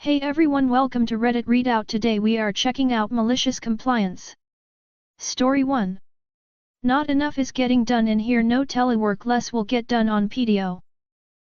Hey everyone, welcome to Reddit Readout. Today we are checking out malicious compliance. Story 1. Not enough is getting done in here, no telework, less will get done on PTO.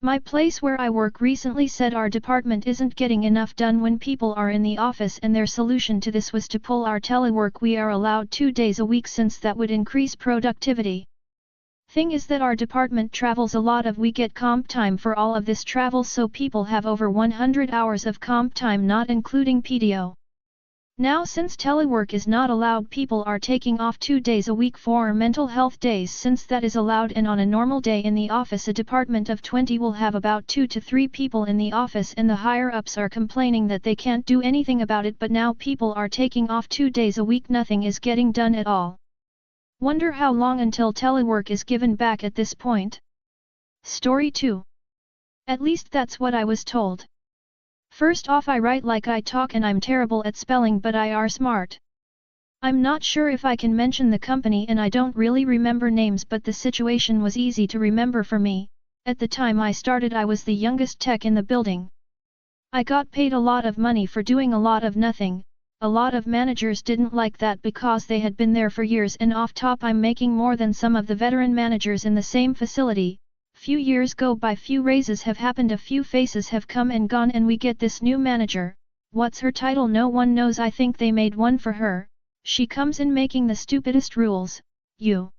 My place where I work recently said our department isn't getting enough done when people are in the office, and their solution to this was to pull our telework. We are allowed 2 days a week since that would increase productivity. Thing is that our department travels a lot of, we get comp time for all of this travel, so people have over 100 hours of comp time, not including PTO. Now since telework is not allowed, people are taking off 2 days a week for mental health days since that is allowed, and on a normal day in the office a department of 20 will have about 2 to 3 people in the office, and the higher ups are complaining that they can't do anything about it, but now people are taking off 2 days a week, nothing is getting done at all. Wonder how long until telework is given back at this point? Story 2. At least that's what I was told. First off, I write like I talk and I'm terrible at spelling, but I are smart. I'm not sure if I can mention the company, and I don't really remember names, but the situation was easy to remember for me. At the time I started I was the youngest tech in the building. I got paid a lot of money for doing a lot of nothing. A lot of managers didn't like that because they had been there for years, and off top I'm making more than some of the veteran managers in the same facility. Few years go by, few raises have happened, a few faces have come and gone, and we get this new manager. What's her title? No one knows. I think they made one for her. She comes in making the stupidest rules. You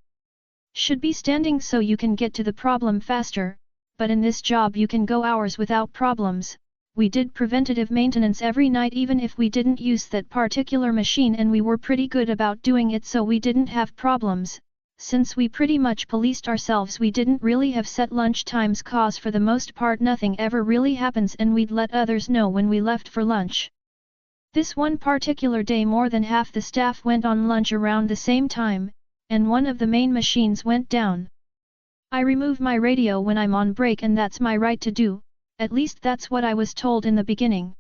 should be standing so you can get to the problem faster, but in this job you can go hours without problems. We did preventative maintenance every night even if we didn't use that particular machine, and we were pretty good about doing it, so we didn't have problems. Since we pretty much policed ourselves, we didn't really have set lunch times, cause for the most part nothing ever really happens, and we'd let others know when we left for lunch. This one particular day more than half the staff went on lunch around the same time, and one of the main machines went down. I remove my radio when I'm on break, and that's my right to do. At least that's what I was told in the beginning.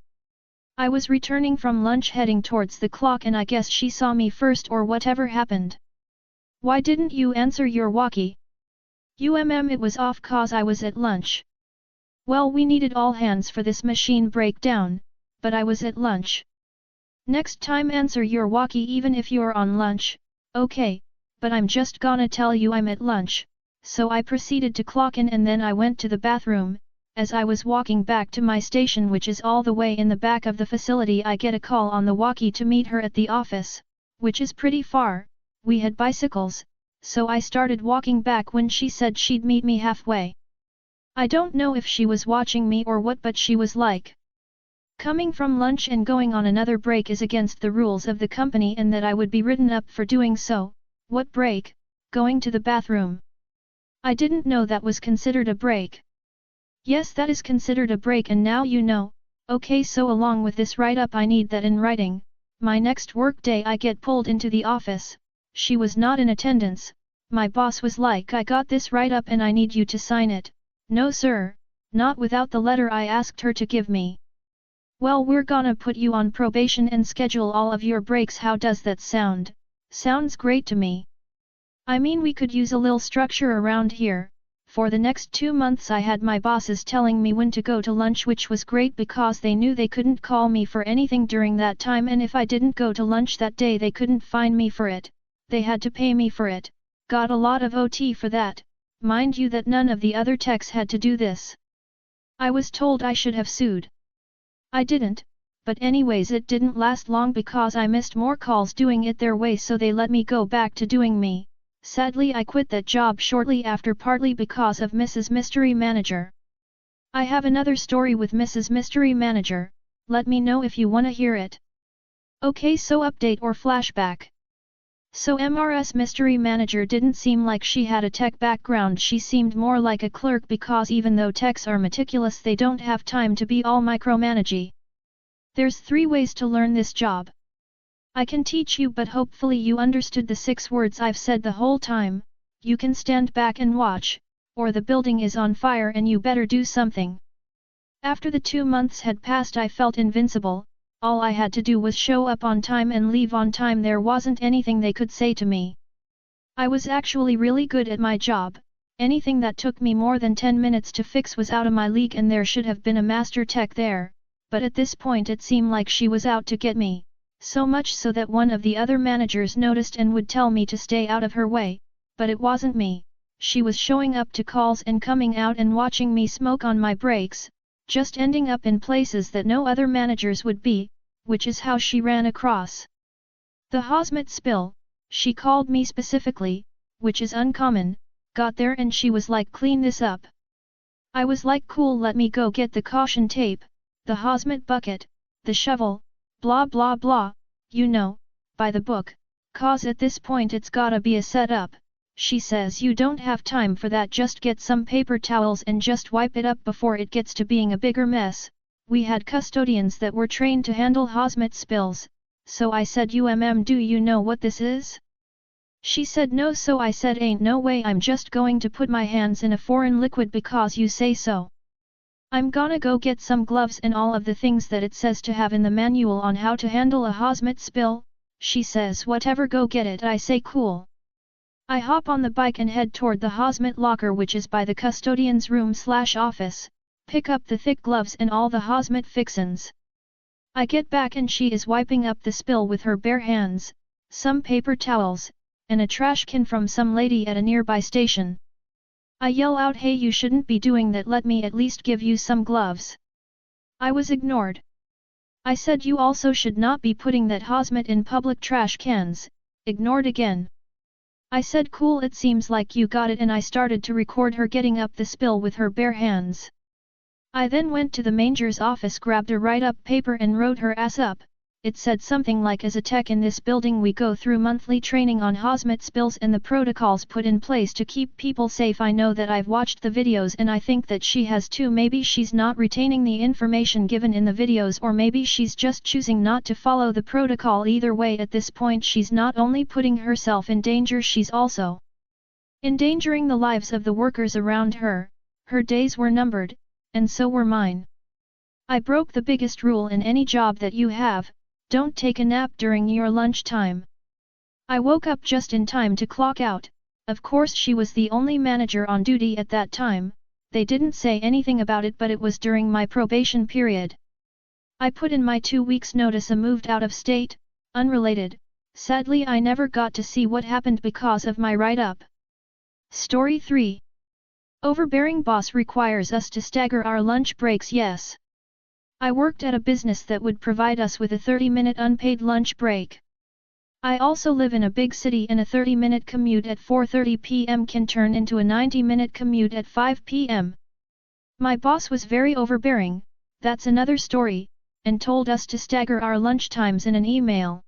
I was returning from lunch heading towards the clock, and I guess she saw me first or whatever happened. Why didn't you answer your walkie? It was off cause I was at lunch. Well, we needed all hands for this machine breakdown, but I was at lunch. Next time answer your walkie even if you're on lunch. Okay, but I'm just gonna tell you I'm at lunch. So I proceeded to clock in, and then I went to the bathroom. As I was walking back to my station, which is all the way in the back of the facility, I get a call on the walkie to meet her at the office, which is pretty far. We had bicycles, so I started walking back when she said she'd meet me halfway. I don't know if she was watching me or what, but she was like, coming from lunch and going on another break is against the rules of the company, and that I would be written up for doing so. What break? Going to the bathroom. I didn't know that was considered a break. Yes, that is considered a break, and now you know. Okay, so along with this write-up I need that in writing. My next work day I get pulled into the office. She was not in attendance. My boss was like, I got this write-up and I need you to sign it. No sir, not without the letter I asked her to give me. Well, we're gonna put you on probation and schedule all of your breaks. How does that sound? Sounds great to me. I mean, we could use a little structure around here. For the next 2 months I had my bosses telling me when to go to lunch, which was great because they knew they couldn't call me for anything during that time, and if I didn't go to lunch that day they couldn't fine me for it. They had to pay me for it. Got a lot of OT for that. Mind you that none of the other techs had to do this. I was told I should have sued. I didn't, but anyways it didn't last long because I missed more calls doing it their way, so they let me go back to doing me. Sadly, I quit that job shortly after, partly because of Mrs. Mystery Manager. I have another story with Mrs. Mystery Manager. Let me know if you wanna hear it. Okay, so update or flashback. So MRS Mystery Manager didn't seem like she had a tech background. She seemed more like a clerk, because even though techs are meticulous, they don't have time to be all micromanagey. There's 3 ways to learn this job. I can teach you, but hopefully you understood the 6 words I've said the whole time. You can stand back and watch, or the building is on fire and you better do something. After the 2 months had passed I felt invincible. All I had to do was show up on time and leave on time. There wasn't anything they could say to me. I was actually really good at my job. Anything that took me more than 10 minutes to fix was out of my league, and there should have been a master tech there. but at this point it seemed like she was out to get me, so much so that one of the other managers noticed and would tell me to stay out of her way, but it wasn't me. She was showing up to calls and coming out and watching me smoke on my breaks, just ending up in places that no other managers would be, which is how she ran across the hazmat spill. She called me specifically, which is uncommon, got there and she was like, clean this up. I was like, cool, let me go get the caution tape, the hazmat bucket, the shovel, blah blah blah, you know, by the book, cause at this point it's gotta be a setup. She says, you don't have time for that, just get some paper towels and just wipe it up before it gets to being a bigger mess. We had custodians that were trained to handle hazmat spills, so I said, do you know what this is? She said no, so I said, ain't no way, I'm just going to put my hands in a foreign liquid because you say so. I'm gonna go get some gloves and all of the things that it says to have in the manual on how to handle a hazmat spill. She says, whatever, go get it. I say, cool. I hop on the bike and head toward the hazmat locker, which is by the custodian's room/office, pick up the thick gloves and all the hazmat fixins. I get back and she is wiping up the spill with her bare hands, some paper towels, and a trash can from some lady at a nearby station. I yell out, hey, you shouldn't be doing that, let me at least give you some gloves. I was ignored. I said, you also should not be putting that hazmat in public trash cans, ignored again. I said, cool, it seems like you got it, and I started to record her getting up the spill with her bare hands. I then went to the manger's office, grabbed a write-up paper and wrote her ass up. It said something like, as a tech in this building we go through monthly training on hazmat spills and the protocols put in place to keep people safe. I know that I've watched the videos and I think that she has too. Maybe she's not retaining the information given in the videos, or maybe she's just choosing not to follow the protocol. Either way, at this point she's not only putting herself in danger, she's also endangering the lives of the workers around her. Her days were numbered, and so were mine. I broke the biggest rule in any job that you have: don't take a nap during your lunch time. I woke up just in time to clock out. Of course she was the only manager on duty at that time. They didn't say anything about it, but it was during my probation period. I put in my 2 weeks notice and moved out of state. Unrelated, sadly I never got to see what happened because of my write-up. Story 3. Overbearing boss requires us to stagger our lunch breaks. Yes. I worked at a business that would provide us with a 30-minute unpaid lunch break. I also live in a big city, and a 30-minute commute at 4:30 p.m. can turn into a 90-minute commute at 5 p.m. My boss was very overbearing, that's another story, and told us to stagger our lunch times in an email.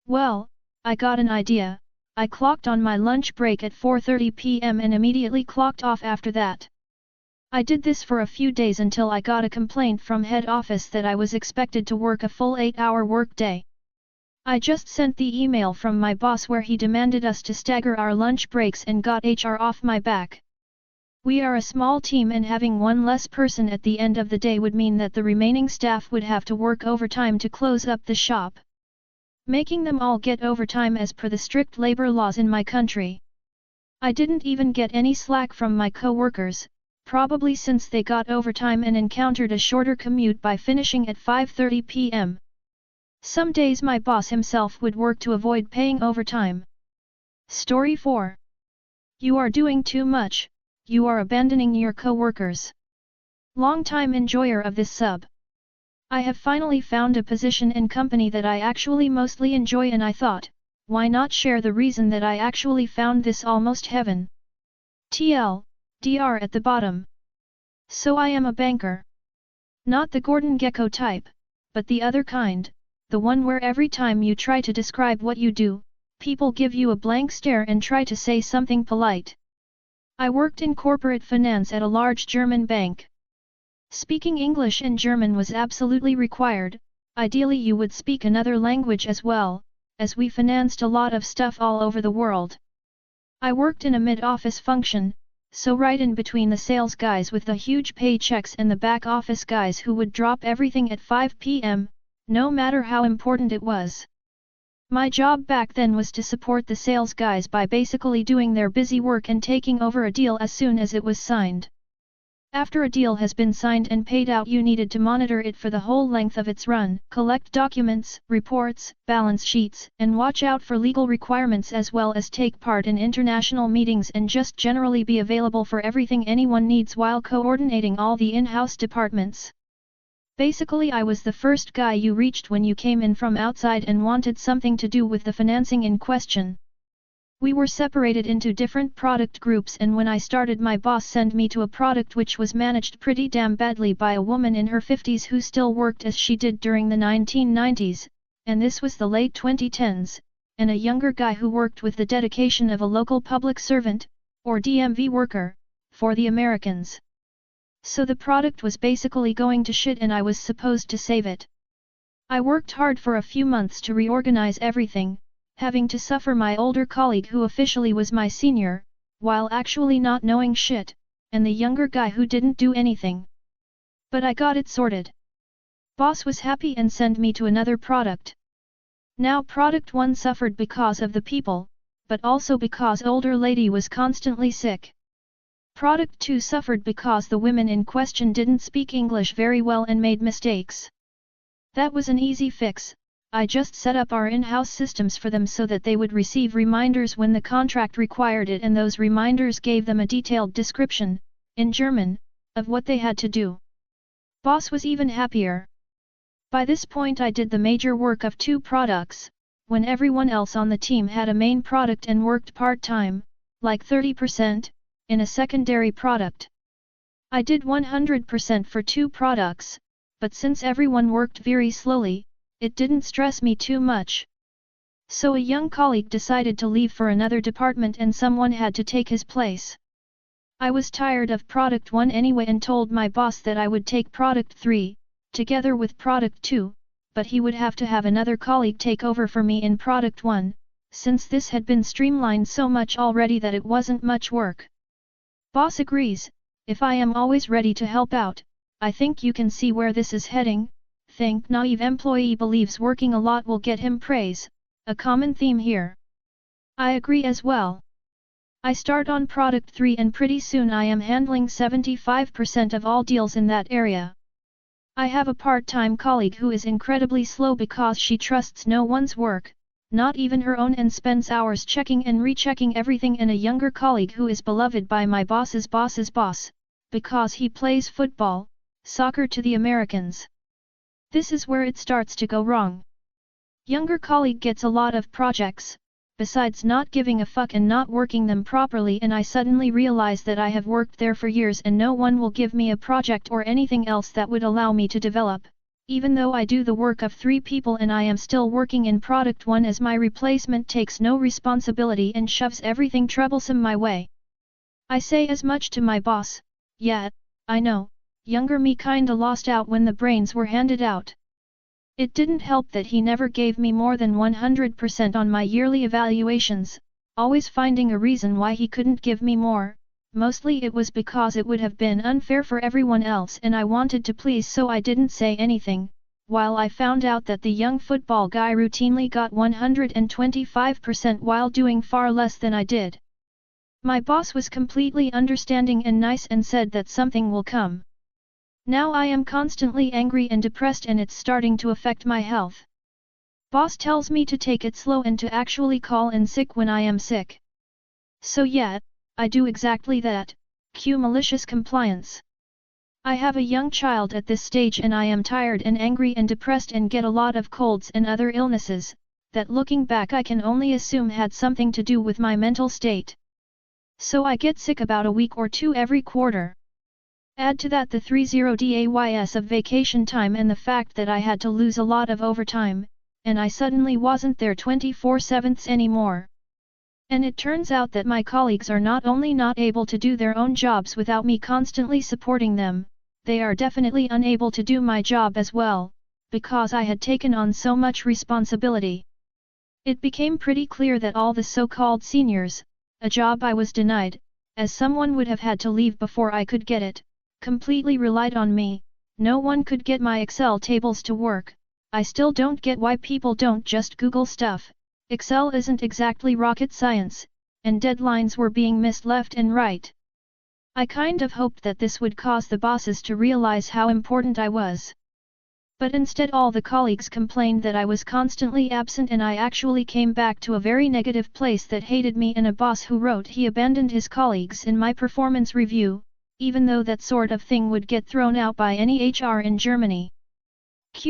Well, I got an idea. I clocked on my lunch break at 4:30 p.m. and immediately clocked off after that. I did this for a few days until I got a complaint from head office that I was expected to work a full 8-hour workday. I just sent the email from my boss where he demanded us to stagger our lunch breaks and got HR off my back. We are a small team, and having one less person at the end of the day would mean that the remaining staff would have to work overtime to close up the shop, making them all get overtime as per the strict labor laws in my country. I didn't even get any slack from my co-workers, probably since they got overtime and encountered a shorter commute by finishing at 5:30 p.m. Some days my boss himself would work to avoid paying overtime. Story 4. You are doing too much, you are abandoning your co-workers. Long-time enjoyer of this sub. I have finally found a position and company that I actually mostly enjoy, and I thought, why not share the reason that I actually found this almost heaven? TLDR at the bottom. So I am a banker. Not the Gordon Gekko type, but the other kind, the one where every time you try to describe what you do, people give you a blank stare and try to say something polite. I worked in corporate finance at a large German bank. Speaking English and German was absolutely required. Ideally you would speak another language as well, as we financed a lot of stuff all over the world. I worked in a mid-office function, so right in between the sales guys with the huge paychecks and the back office guys who would drop everything at 5 p.m., no matter how important it was. My job back then was to support the sales guys by basically doing their busy work and taking over a deal as soon as it was signed. After a deal has been signed and paid out, you needed to monitor it for the whole length of its run, collect documents, reports, balance sheets, and watch out for legal requirements, as well as take part in international meetings and just generally be available for everything anyone needs while coordinating all the in-house departments. Basically, I was the first guy you reached when you came in from outside and wanted something to do with the financing in question. We were separated into different product groups, and when I started, my boss sent me to a product which was managed pretty damn badly by a woman in her 50s who still worked as she did during the 1990s, and this was the late 2010s, and a younger guy who worked with the dedication of a local public servant, or DMV worker, for the Americans. So the product was basically going to shit and I was supposed to save it. I worked hard for a few months to reorganize everything, having to suffer my older colleague who officially was my senior, while actually not knowing shit, and the younger guy who didn't do anything. But I got it sorted. Boss was happy and sent me to another product. Now product 1 suffered because of the people, but also because older lady was constantly sick. Product 2 suffered because the women in question didn't speak English very well and made mistakes. That was an easy fix. I just set up our in-house systems for them so that they would receive reminders when the contract required it, and those reminders gave them a detailed description, in German, of what they had to do. Boss was even happier. By this point I did the major work of 2 products, when everyone else on the team had a main product and worked part-time, like 30%, in a secondary product. I did 100% for 2 products, but since everyone worked very slowly, it didn't stress me too much. So a young colleague decided to leave for another department and someone had to take his place. I was tired of product 1 anyway and told my boss that I would take product 3, together with product 2, but he would have to have another colleague take over for me in product 1, since this had been streamlined so much already that it wasn't much work. Boss agrees. If I am always ready to help out, I think you can see where this is heading. Think naive employee believes working a lot will get him praise, a common theme here. I agree as well. I start on product 3 and pretty soon I am handling 75% of all deals in that area. I have a part-time colleague who is incredibly slow because she trusts no one's work, not even her own, and spends hours checking and rechecking everything, and a younger colleague who is beloved by my boss's boss, because he plays football, soccer to the Americans. This is where it starts to go wrong. Younger colleague gets a lot of projects, besides not giving a fuck and not working them properly, and I suddenly realize that I have worked there for years and no one will give me a project or anything else that would allow me to develop, even though I do the work of 3 people and I am still working in product 1 as my replacement takes no responsibility and shoves everything troublesome my way. I say as much to my boss. Yeah, I know. Younger me kinda lost out when the brains were handed out. It didn't help that he never gave me more than 100% on my yearly evaluations, always finding a reason why he couldn't give me more. Mostly it was because it would have been unfair for everyone else and I wanted to please, so I didn't say anything, while I found out that the young football guy routinely got 125% while doing far less than I did. My boss was completely understanding and nice and said that something will come. Now I am constantly angry and depressed and it's starting to affect my health. Boss tells me to take it slow and to actually call in sick when I am sick. So yeah, I do exactly that. Cue malicious compliance. I have a young child at this stage and I am tired and angry and depressed and get a lot of colds and other illnesses, that looking back I can only assume had something to do with my mental state. So I get sick about a week or 2 every quarter. Add to that the 30 days of vacation time and the fact that I had to lose a lot of overtime, and I suddenly wasn't there 24/7 anymore. And it turns out that my colleagues are not only not able to do their own jobs without me constantly supporting them, they are definitely unable to do my job as well, because I had taken on so much responsibility. It became pretty clear that all the so-called seniors, a job I was denied, as someone would have had to leave before I could get it, completely relied on me. No one could get my Excel tables to work. I still don't get why people don't just Google stuff. Excel isn't exactly rocket science, and deadlines were being missed left and right. I kind of hoped that this would cause the bosses to realize how important I was. But instead all the colleagues complained that I was constantly absent and I actually came back to a very negative place that hated me, and a boss who wrote he abandoned his colleagues in my performance review, even though that sort of thing would get thrown out by any HR in Germany.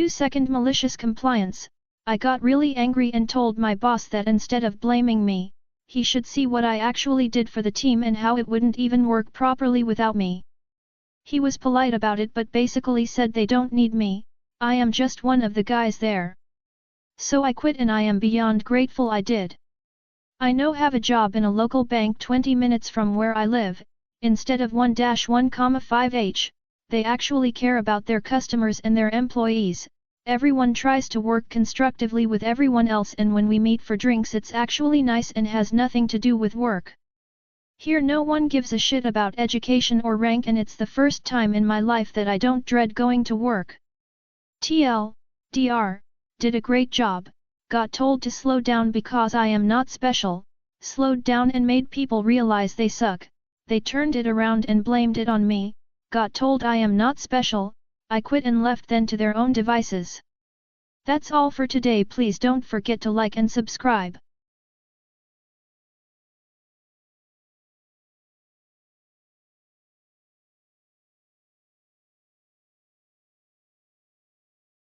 Second, malicious compliance. I got really angry and told my boss that instead of blaming me, he should see what I actually did for the team and how it wouldn't even work properly without me. He was polite about it but basically said they don't need me, I am just one of the guys there. So I quit and I am beyond grateful I did. I now have a job in a local bank 20 minutes from where I live, instead of 1-1,5h, they actually care about their customers and their employees. Everyone tries to work constructively with everyone else, and when we meet for drinks it's actually nice and has nothing to do with work. Here no one gives a shit about education or rank, and it's the first time in my life that I don't dread going to work. Dr. Did a great job, got told to slow down because I am not special, slowed down and made people realize they suck, they turned it around and blamed it on me, got told I am not special, I quit and left then to their own devices. That's all for today. Please don't forget to like and subscribe.